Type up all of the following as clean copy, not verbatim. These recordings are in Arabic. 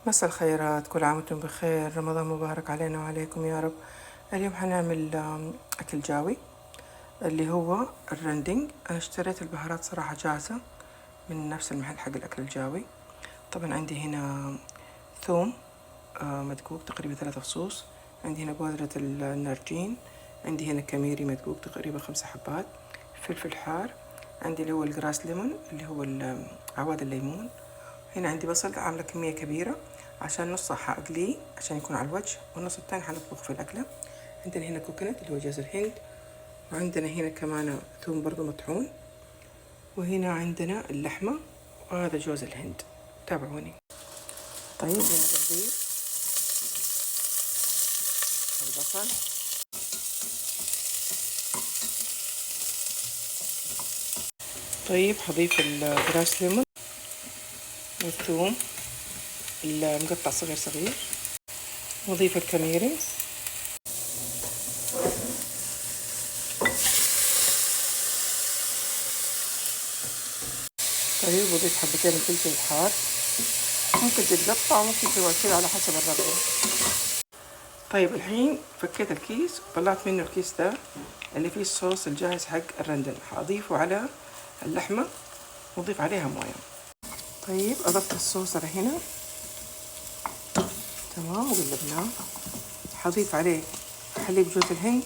مساء الخيرات، كل عام وانتم بخير، رمضان مبارك علينا وعليكم يا رب. اليوم حنعمل أكل جاوي اللي هو الرندنج. أنا اشتريت البهارات صراحة جاهزة من نفس المحل حق الأكل الجاوي. طبعا عندي هنا ثوم مدقوق تقريبا 3 فصوص، عندي هنا بودرة النارجين، عندي هنا كميري مدقوق تقريبا 5 حبات، فلفل حار، عندي اللي هو الجراس ليمون اللي هو عواد الليمون. هنا عندي بصل عاملة كمية كبيرة عشان نصها حأقليه عشان يكون على الوجه، والنص التاني حنطبخ في الأكلة. عندنا هنا كوكونات اللي هو جوز الهند، وعندنا هنا كمان ثوم برضو مطحون، وهنا عندنا اللحمة، وهذا جوز الهند. تابعوني. طيب هنا بنضيف البصل، طيب حضيف الجراس ليمون والثوم المقطع صغير صغير، واضيف الكميري، طيب وضيف حبتين الفلفل الحار، ممكن تتقطع وممكن تسوي كذا على حسب الرغبة. طيب الحين فكيت الكيس وطلعت منه الكيس ده اللي فيه الصوص الجاهز حق الرندل، حأضيفه على اللحمة وأضيف عليها موية. طيب أضفت الصوص على هنا تمام وقلبناه. حضيف عليه حليب جوز الهند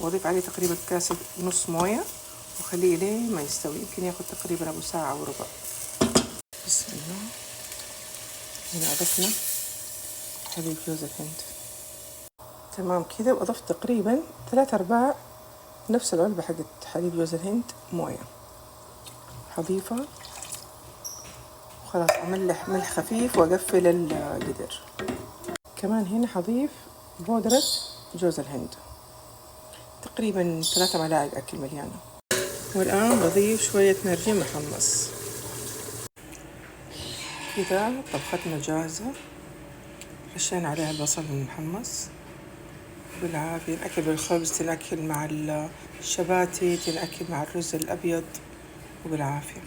وأضيف عليه تقريبا كاسة نص موية وخليه لين ما يستوي، يمكن ياخد تقريبا أبو ساعة أو ربع. بسم الله. هنا أضفنا حليب جوز الهند تمام كذا، وأضفت تقريبا 3/4 نفس العلبة حقت حليب جوز الهند موية، حضيفها وخلاص أملح ملح خفيف وأقفل القدر. كمان هنا حضيف بودرة جوز الهند تقريبا 3 ملاعق أكل مليانة، والآن بضيف شوية نارجين محمص. كذا طبختنا جاهزة، رشينا عليها البصل المحمص. بالعافية، نأكل بالخبز، تنأكل مع الشباتي، تنأكل مع الرز الأبيض، وبالعافية.